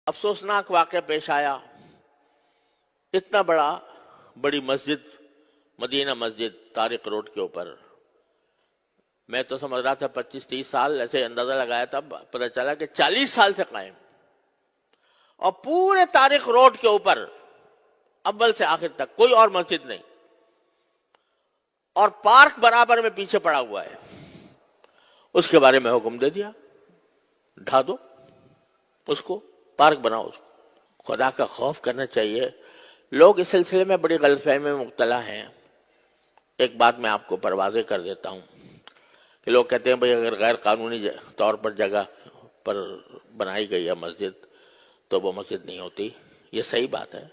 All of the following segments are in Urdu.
افسوسناک واقعہ پیش آیا. اتنا بڑی مسجد، مدینہ مسجد طارق روڈ کے اوپر، میں تو سمجھ رہا تھا 25-30 سال، ایسے اندازہ لگایا تھا، پتہ چلا کہ 40 سال سے قائم. اور پورے طارق روڈ کے اوپر اول سے آخر تک کوئی اور مسجد نہیں، اور پارک برابر میں پیچھے پڑا ہوا ہے. اس کے بارے میں حکم دے دیا، ڈھا دو اس کو، پارک بناؤ اس کو. خدا کا خوف کرنا چاہیے. لوگ اس سلسلے میں بڑی غلط فہمی میں مبتلا ہیں. ایک بات میں آپ کو پروازیں کر دیتا ہوں کہ لوگ کہتے ہیں بھئی اگر غیر قانونی طور پر جگہ پر بنائی گئی ہے مسجد تو وہ مسجد نہیں ہوتی. یہ صحیح بات ہے،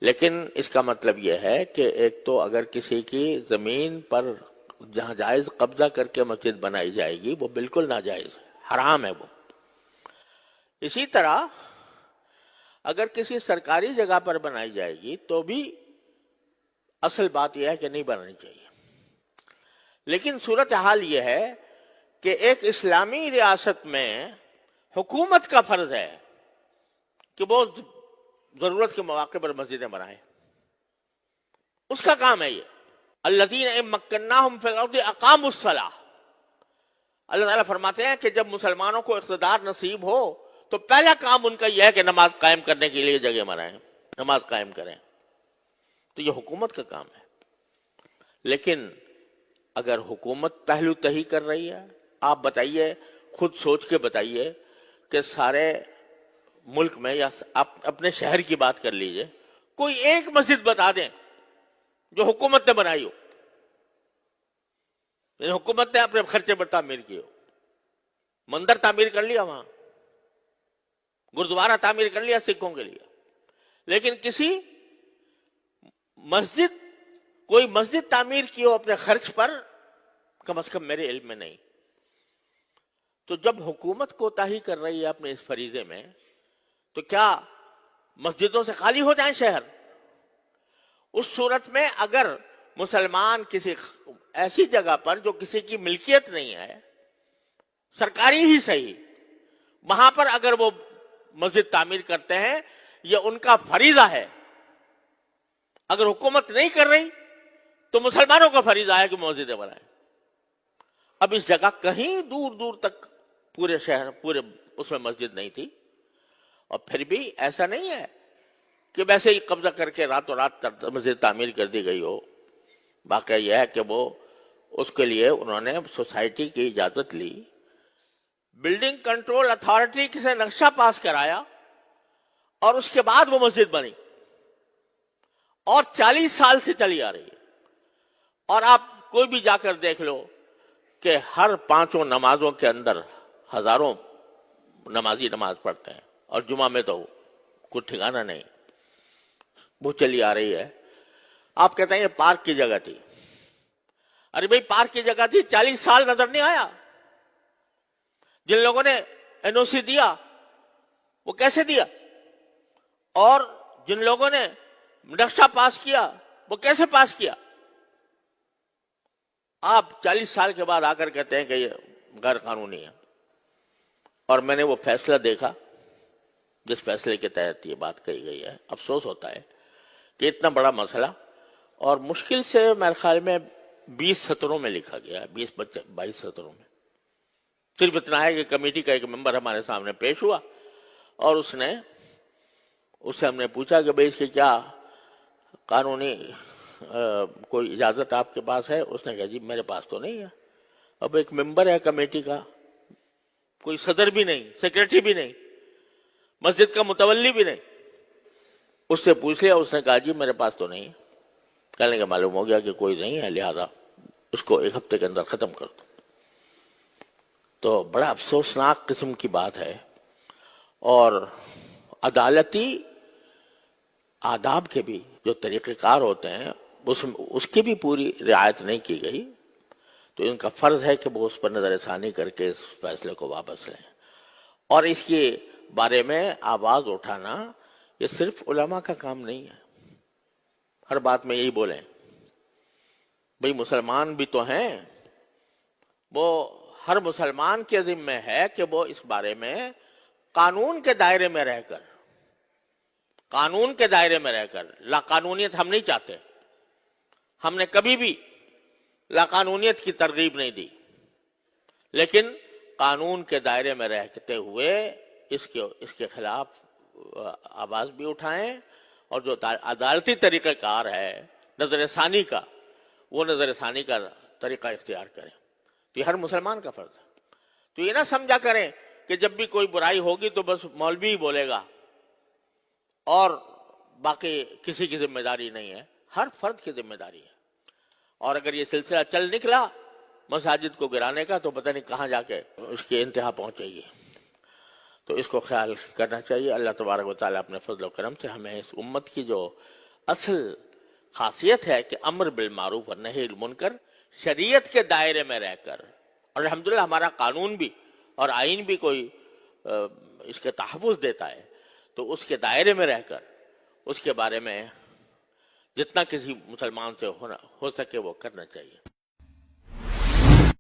لیکن اس کا مطلب یہ ہے کہ ایک تو اگر کسی کی زمین پر جہاں جائز قبضہ کر کے مسجد بنائی جائے گی وہ بالکل ناجائز ہے، حرام ہے وہ. اسی طرح اگر کسی سرکاری جگہ پر بنائی جائے گی تو بھی اصل بات یہ ہے کہ نہیں بنانی چاہیے. لیکن صورتحال یہ ہے کہ ایک اسلامی ریاست میں حکومت کا فرض ہے کہ وہ ضرورت کے مواقع پر مسجدیں بنائیں. اس کا کام ہے یہ. الذین ان مکناہم فی الارض اقاموا الصلاۃ. اللہ تعالیٰ فرماتے ہیں کہ جب مسلمانوں کو اقتدار نصیب ہو تو پہلا کام ان کا یہ ہے کہ نماز قائم کرنے کے لیے جگہ بنائیں، نماز قائم کریں. تو یہ حکومت کا کام ہے. لیکن اگر حکومت پہلو تہی کر رہی ہے، آپ بتائیے، خود سوچ کے بتائیے کہ سارے ملک میں یا اپنے شہر کی بات کر لیجئے، کوئی ایک مسجد بتا دیں جو حکومت نے بنائی ہو، یعنی حکومت نے اپنے خرچے پر تعمیر کی ہو. مندر تعمیر کر لیا، وہاں گردوارہ تعمیر کر لیا سکھوں کے لیے، لیکن کوئی مسجد تعمیر کی ہو اپنے خرچ پر، کم از کم میرے علم میں نہیں. تو جب حکومت کوتاہی کر رہی ہے اپنے اس فریضے میں تو کیا مسجدوں سے خالی ہو جائیں شہر؟ اس صورت میں اگر مسلمان کسی ایسی جگہ پر جو کسی کی ملکیت نہیں ہے، سرکاری ہی صحیح، وہاں پر اگر وہ مسجد تعمیر کرتے ہیں یہ ان کا فریضہ ہے. اگر حکومت نہیں کر رہی تو مسلمانوں کا فریضہ ہے کہ مسجدیں بنائیں. اب اس جگہ کہیں دور دور تک پورے اس میں مسجد نہیں تھی، اور پھر بھی ایسا نہیں ہے کہ ویسے ہی قبضہ کر کے راتوں رات مسجد تعمیر کر دی گئی ہو. واقعہ یہ ہے کہ وہ اس کے لیے انہوں نے سوسائٹی کی اجازت لی، بلڈنگ کنٹرول اتھارٹی سے نقشہ پاس کرایا، اور اس کے بعد وہ مسجد بنی، اور 40 سال سے چلی آ رہی ہے. اور آپ کوئی بھی جا کر دیکھ لو کہ ہر 5 نمازوں کے اندر ہزاروں نمازی نماز پڑھتے ہیں، اور جمعہ میں تو کوئی ٹھکانہ نہیں، وہ چلی آ رہی ہے. آپ کہتے ہیں یہ پارک کی جگہ تھی. ارے بھائی پارک کی جگہ تھی، 40 سال نظر نہیں آیا. جن لوگوں نے این او سی دیا وہ کیسے دیا، اور جن لوگوں نے نقشہ پاس کیا وہ کیسے پاس کیا؟ آپ 40 سال کے بعد آ کر کہتے ہیں کہ یہ غیر قانونی ہے. اور میں نے وہ فیصلہ دیکھا جس فیصلے کے تحت یہ بات کہی گئی ہے. افسوس ہوتا ہے کہ اتنا بڑا مسئلہ، اور مشکل سے میرے خیال میں 20 سطروں میں لکھا گیا ہے، 22 سطروں میں. صرف اتنا ہے کہ کمیٹی کا ایک ممبر ہمارے سامنے پیش ہوا، اور اس سے ہم نے پوچھا کہ بھئی اس کی کیا قانونی کوئی اجازت آپ کے پاس ہے؟ اس نے کہا جی میرے پاس تو نہیں ہے. اب ایک ممبر ہے کمیٹی کا، کوئی صدر بھی نہیں، سیکریٹری بھی نہیں، مسجد کا متولی بھی نہیں. اس سے پوچھ لیا، اس نے کہا جی میرے پاس تو نہیں ہے. کہنے کا معلوم ہو گیا کہ کوئی نہیں ہے، لہذا اس کو 1 ہفتے کے اندر ختم کر دو. تو بڑا افسوسناک قسم کی بات ہے. اور عدالتی آداب کے بھی جو طریقہ کار ہوتے ہیں اس کی بھی پوری رعایت نہیں کی گئی. تو ان کا فرض ہے کہ وہ اس پر نظر ثانی کر کے اس فیصلے کو واپس لیں. اور اس کے بارے میں آواز اٹھانا یہ صرف علماء کا کام نہیں ہے. ہر بات میں یہی بولیں بھئی مسلمان بھی تو ہیں، وہ ہر مسلمان کے ذمہ ہے کہ وہ اس بارے میں قانون کے دائرے میں رہ کر، قانون کے دائرے میں رہ کر، لا قانونیت ہم نہیں چاہتے، ہم نے کبھی بھی لا قانونیت کی ترغیب نہیں دی، لیکن قانون کے دائرے میں رہتے ہوئے اس کے خلاف آواز بھی اٹھائیں، اور جو عدالتی طریقہ کار ہے نظر ثانی کا، وہ نظر ثانی کا طریقہ اختیار کریں۔ تو یہ ہر مسلمان کا فرض ہے۔ تو یہ نہ سمجھا کریں کہ جب بھی کوئی برائی ہوگی تو بس مولوی ہی بولے گا اور باقی کسی کی ذمہ داری نہیں ہے، ہر فرد کی ذمہ داری ہے۔ اور اگر یہ سلسلہ چل نکلا مساجد کو گرانے کا تو پتہ نہیں کہاں جا کے اس کی انتہا پہنچے گی۔ تو اس کو خیال کرنا چاہیے۔ اللہ تبارک و تعالیٰ اپنے فضل و کرم سے ہمیں اس امت کی جو اصل خاصیت ہے کہ امر بالمعروف اور نہی عن المنکر، شریعت کے دائرے میں رہ کر، اور الحمدللہ ہمارا قانون بھی اور آئین بھی کوئی اس کے تحفظ دیتا ہے، تو اس کے دائرے میں رہ کر اس کے بارے میں جتنا کسی مسلمان سے ہو سکے وہ کرنا چاہیے۔